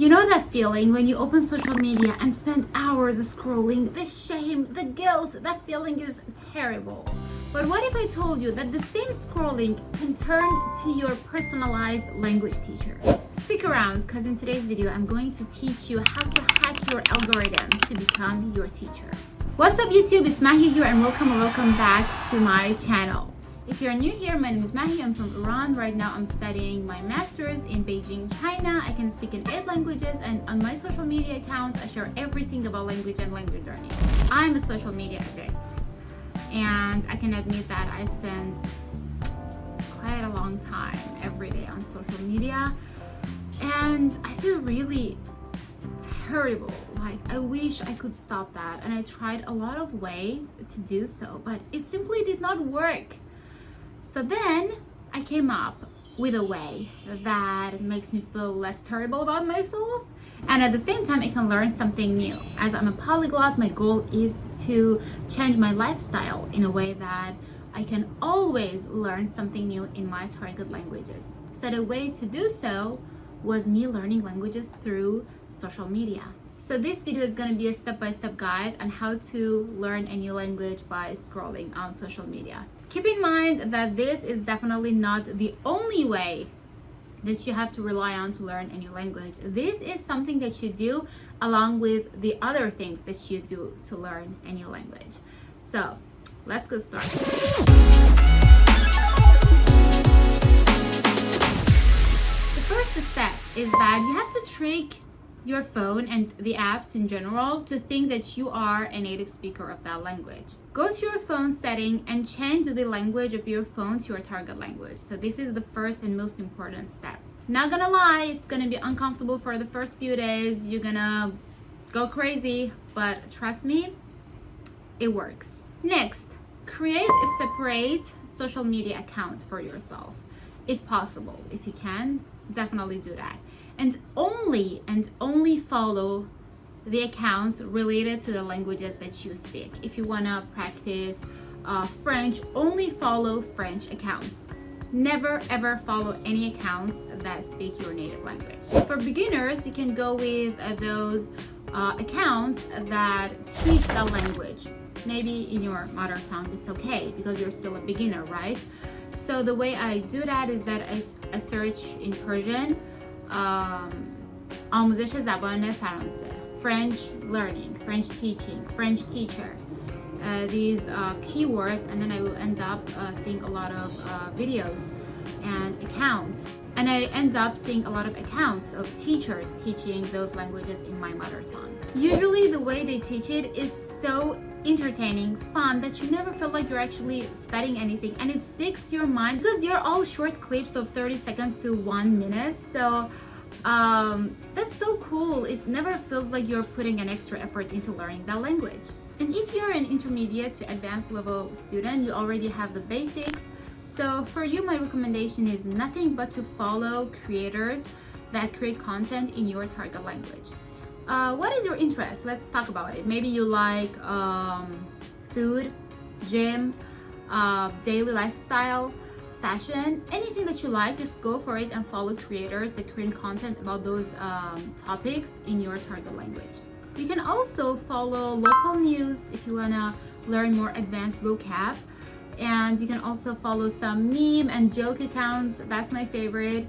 You know that feeling when you open social media and spend hours scrolling? The shame, the guilt, that feeling is terrible. But what if I told you that the same scrolling can turn to your personalized language teacher? Stick around, because in today's video, I'm going to teach you how to hack your algorithm to become your teacher. What's up YouTube? It's Mahya here and welcome back to my channel. If you're new here, my name is Mahya. I'm from Iran. Right now I'm studying my master's in Beijing, China. I can speak in 8 languages, and on my social media accounts I share everything about language and language learning. I'm a social media addict, and I can admit that I spend quite a long time every day on social media, and I feel really terrible. Like, I wish I could stop that, and I tried a lot of ways to do so, but it simply did not work. So then I came up with a way that makes me feel less terrible about myself, and at the same time I can learn something new. As I'm a polyglot, my goal is to change my lifestyle in a way that I can always learn something new in my target languages. So the way to do so was me learning languages through social media. So this video is going to be a step-by-step guide on how to learn a new language by scrolling on social media. Keep in mind that this is definitely not the only way that you have to rely on to learn a new language. This is something that you do along with the other things that you do to learn a new language. So let's get started. The first step is that you have to trick your phone and the apps in general to think that you are a native speaker of that language. Go to your phone setting and change the language of your phone to your target language. So this is the first and most important step. Not gonna lie, it's gonna be uncomfortable for the first few days. You're gonna go crazy, but trust me, it works. Next, create a separate social media account for yourself. If possible, if you can, definitely do that. And only follow the accounts related to the languages that you speak. If you want to practice French, only follow French accounts. Never ever follow any accounts that speak your native language. For beginners, you can go with those accounts that teach the language. Maybe in your mother tongue, it's okay because you're still a beginner, right? So the way I do that is that I search in Persian, آموزش زبان فرانسه, French learning, French teaching, French teacher, these keywords, and then I will end up seeing a lot of videos and accounts, and I end up seeing a lot of accounts of teachers teaching those languages in my mother tongue. Usually the way they teach it is so entertaining, fun, that you never feel like you're actually studying anything, and it sticks to your mind because they're all short clips of 30 seconds to 1 minute. So that's so cool. It never feels like you're putting an extra effort into learning that language. And if you're an intermediate to advanced level student, you already have the basics. So for you, my recommendation is nothing but to follow creators that create content in your target language. What is your interest? Let's talk about it. Maybe you like food, gym, daily lifestyle, fashion, anything that you like, just go for it and follow creators that create content about those topics in your target language. You can also follow local news if you want to learn more advanced vocab, and you can also follow some meme and joke accounts. That's my favorite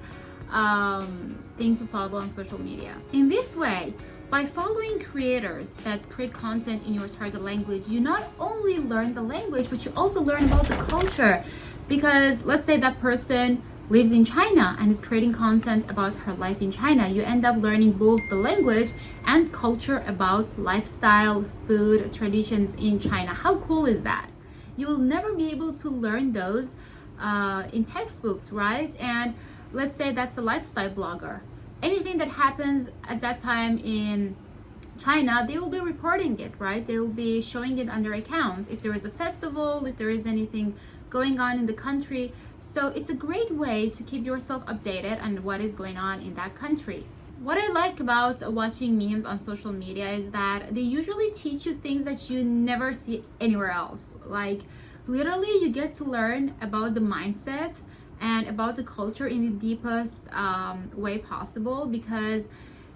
thing to follow on social media. In this way, by following creators that create content in your target language, you not only learn the language, but you also learn about the culture. Because let's say that person lives in China and is creating content about her life in China. You end up learning both the language and culture about lifestyle, food, traditions in China. How cool is that? You will never be able to learn those in textbooks, right? And let's say that's a lifestyle blogger. Anything that happens at that time in China, they will be reporting it, right? They will be showing it on their accounts if there is a festival, if there is anything going on in the country. So it's a great way to keep yourself updated on what is going on in that country. What I like about watching memes on social media is that they usually teach you things that you never see anywhere else. Like, literally you get to learn about the mindset and about the culture in the deepest way possible, because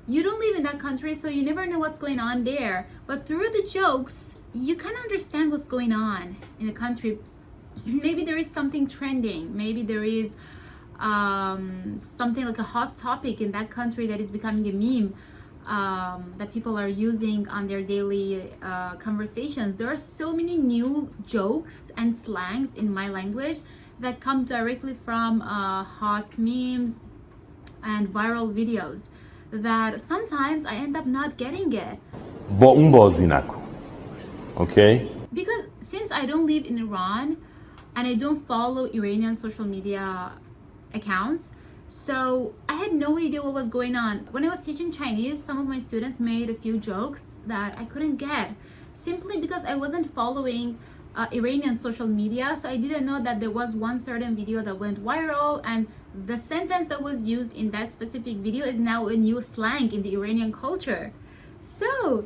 You don't live in that country, so you never know what's going on there. But through the jokes, you kind of understand what's going on in the country. Maybe there is something trending. Maybe there is something like a hot topic in that country that is becoming a meme that people are using on their daily conversations. There are so many new jokes and slangs in my language that come directly from hot memes and viral videos that sometimes I end up not getting it. Okay? Because since I don't live in Iran and I don't follow Iranian social media accounts, so I had no idea what was going on. When I was teaching Chinese, some of my students made a few jokes that I couldn't get simply because I wasn't following Iranian social media. So I didn't know that there was one certain video that went viral, and the sentence that was used in that specific video is now a new slang in the Iranian culture. So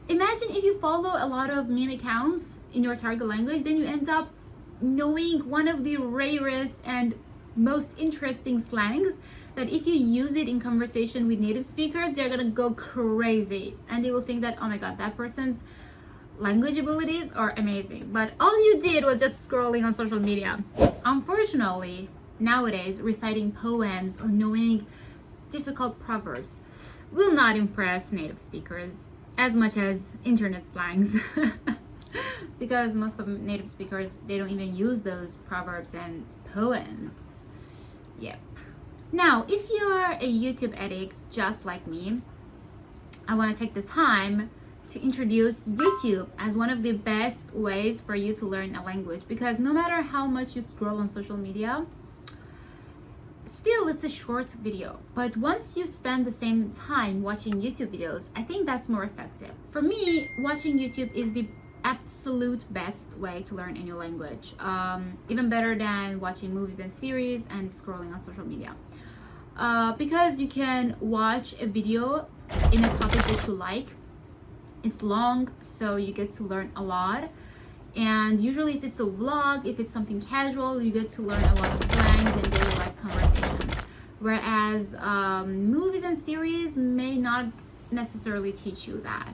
imagine if you follow a lot of meme accounts in your target language, then you end up knowing one of the rarest and most interesting slangs that if you use it in conversation with native speakers, they're gonna go crazy and they will think that, oh my god, that person's language abilities are amazing, but all you did was just scrolling on social media. Unfortunately, nowadays reciting poems or knowing difficult proverbs will not impress native speakers as much as internet slangs. Because most of native speakers, they don't even use those proverbs and poems. Yep. Now, if you're a YouTube addict just like me, I want to take the time to introduce YouTube as one of the best ways for you to learn a language, because no matter how much you scroll on social media, still it's a short video. But once you spend the same time watching YouTube videos, I think that's more effective. For me, watching YouTube is the absolute best way to learn a new language, even better than watching movies and series and scrolling on social media, because you can watch a video in a topic that you like. It's long, so you get to learn a lot, and usually if it's a vlog, if it's something casual, you get to learn a lot of slangs and daily life conversations, whereas movies and series may not necessarily teach you that.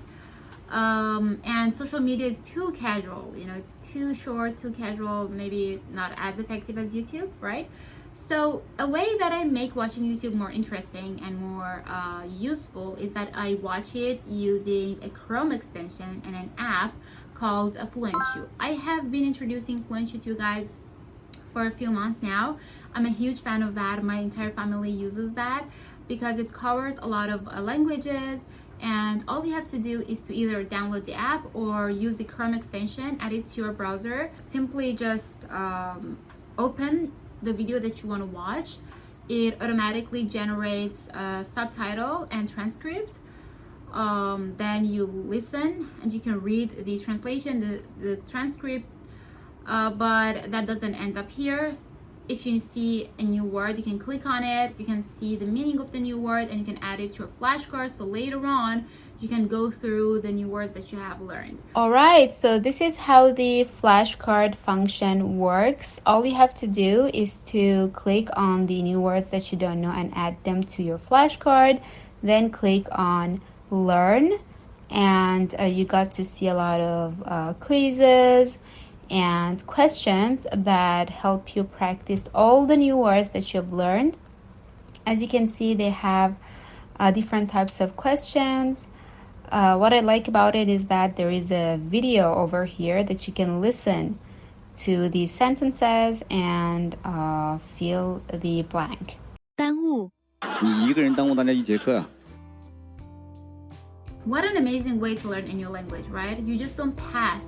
And social media is too casual, you know, it's too short, too casual, maybe not as effective as YouTube, right? So a way that I make watching YouTube more interesting and more useful is that I watch it using a Chrome extension and an app called Fluentu. I have been introducing Fluentu to you guys for a few months now. I'm a huge fan of that. My entire family uses that because it covers a lot of languages, and all you have to do is to either download the app or use the Chrome extension, add it to your browser. Simply just open the video that you want to watch. It automatically generates a subtitle and transcript. Then you listen and you can read the translation, the transcript, but that doesn't end up here. If you see a new word, you can click on it, you can see the meaning of the new word, and you can add it to a flashcard, so later on you can go through the new words that you have learned. Alright, so this is how the flashcard function works. All you have to do is to click on the new words that you don't know and add them to your flashcard, then click on learn, and you got to see a lot of quizzes and questions that help you practice all the new words that you've learned. As you can see, they have different types of questions. What I like about it is that there is a video over here that you can listen to these sentences and fill the blank. 耽误，你一个人耽误大家一节课啊。 What an amazing way to learn a new language, right? You just don't pass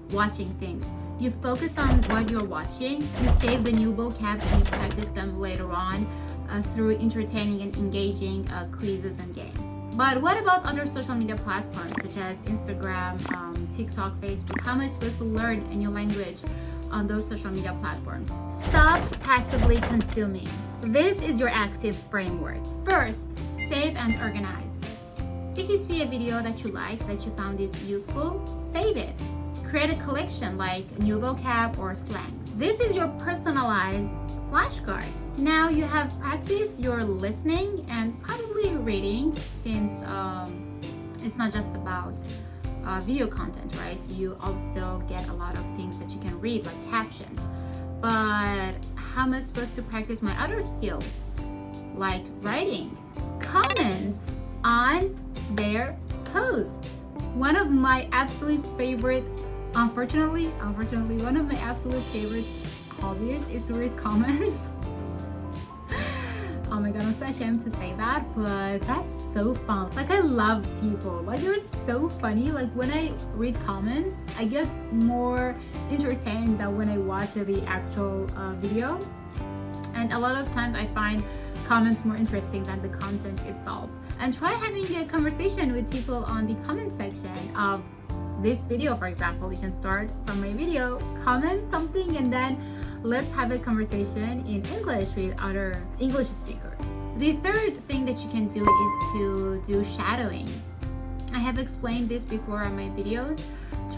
watching things. You focus on what you're watching, you save the new vocab, and you practice them later on through entertaining and engaging quizzes and games. But what about other social media platforms such as Instagram, TikTok, Facebook? How am I supposed to learn a new language on those social media platforms? Stop passively consuming. This is your active framework. First, save and organize. If you see a video that you like, that you found it useful, save it. Create a collection like new vocab or slangs. This is your personalized flashcard. Now you have practiced your listening and probably especially reading, since it's not just about video content, right? You also get a lot of things that you can read, like captions. But how am I supposed to practice my other skills, like writing comments on their posts? One of my absolute favorite, unfortunately, one of my absolute favorite hobbies is to read comments. Oh my god, I'm so ashamed to say that, but that's so fun. Like, I love people. Like, they're so funny. Like, when I read comments, I get more entertained than when I watch the actual video. And a lot of times I find comments more interesting than the content itself. And try having a conversation with people on the comment section of this video. For example, you can start from my video, comment something, and then let's have a conversation in English with other English speakers. The third thing that you can do is to do shadowing. I have explained this before on my videos.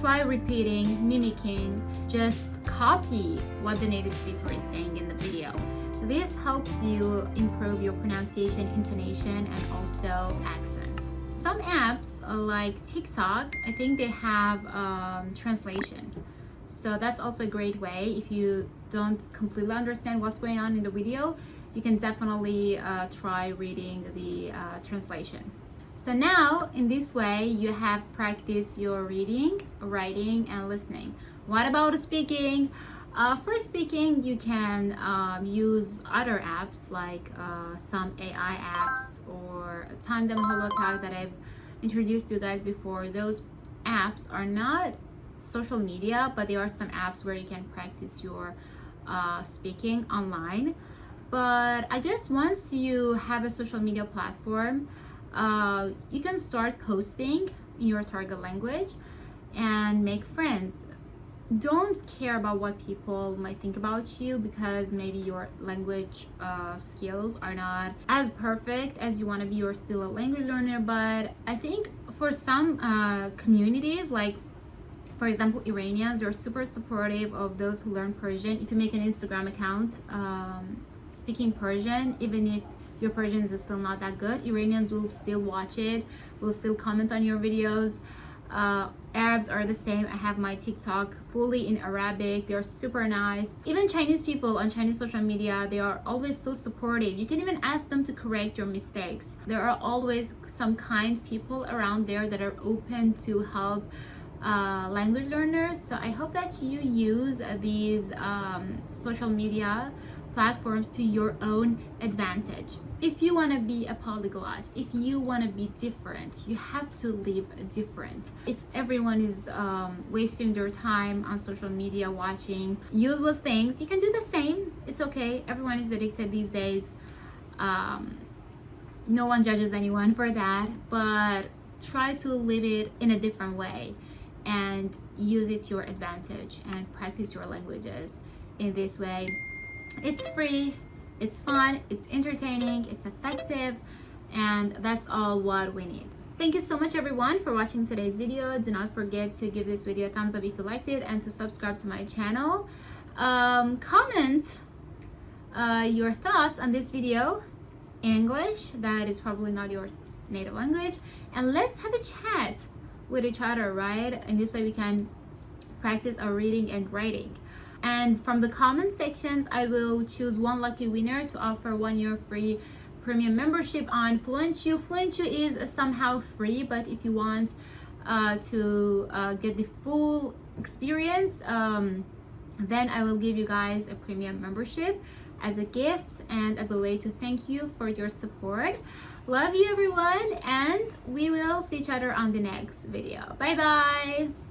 Try repeating, mimicking, just copy what the native speaker is saying in the video. This helps you improve your pronunciation, intonation, and also accent. Some apps like TikTok, I think they have translation. So that's also a great way. If you don't completely understand what's going on in the video, you can definitely try reading the translation. So now, in this way, you have practiced your reading, writing, and listening. What about speaking? For speaking, you can use other apps like some AI apps or Tandem HoloTalk that I've introduced to you guys before. Those apps are not social media, but there are some apps where you can practice your speaking online. But I guess once you have a social media platform, you can start posting in your target language and make friends. Don't care about what people might think about you, because maybe your language skills are not as perfect as you want to be. You're still a language learner. But I think for some communities, like for example Iranians, they're super supportive of those who learn Persian. If you make an Instagram account speaking Persian, even if your Persian is still not that good, Iranians will still watch it, will still comment on your videos. Arabs are the same. I have my TikTok fully in Arabic. They're super nice. Even Chinese people on Chinese social media, they are always so supportive. You can even ask them to correct your mistakes. There are always some kind people around there that are open to help language learners. So I hope that you use these social media platforms to your own advantage. If you want to be a polyglot, if you want to be different, you have to live different. If everyone is wasting their time on social media watching useless things, you can do the same. It's okay. Everyone is addicted these days. No one judges anyone for that, but try to live it in a different way and use it to your advantage and practice your languages in this way. It's free, it's fun, it's entertaining, it's effective, and that's all what we need. Thank you so much everyone for watching today's video. Do not forget to give this video a thumbs up if you liked it and to subscribe to my channel. Comment your thoughts on this video in English, that is probably not your native language, and let's have a chat with each other, right? And this way we can practice our reading and writing. And from the comment sections, I will choose one lucky winner to offer 1 year free premium membership on FluentU. FluentU is somehow free, but if you want to get the full experience, then I will give you guys a premium membership as a gift and as a way to thank you for your support. Love you everyone, and we will see each other on the next video. Bye bye.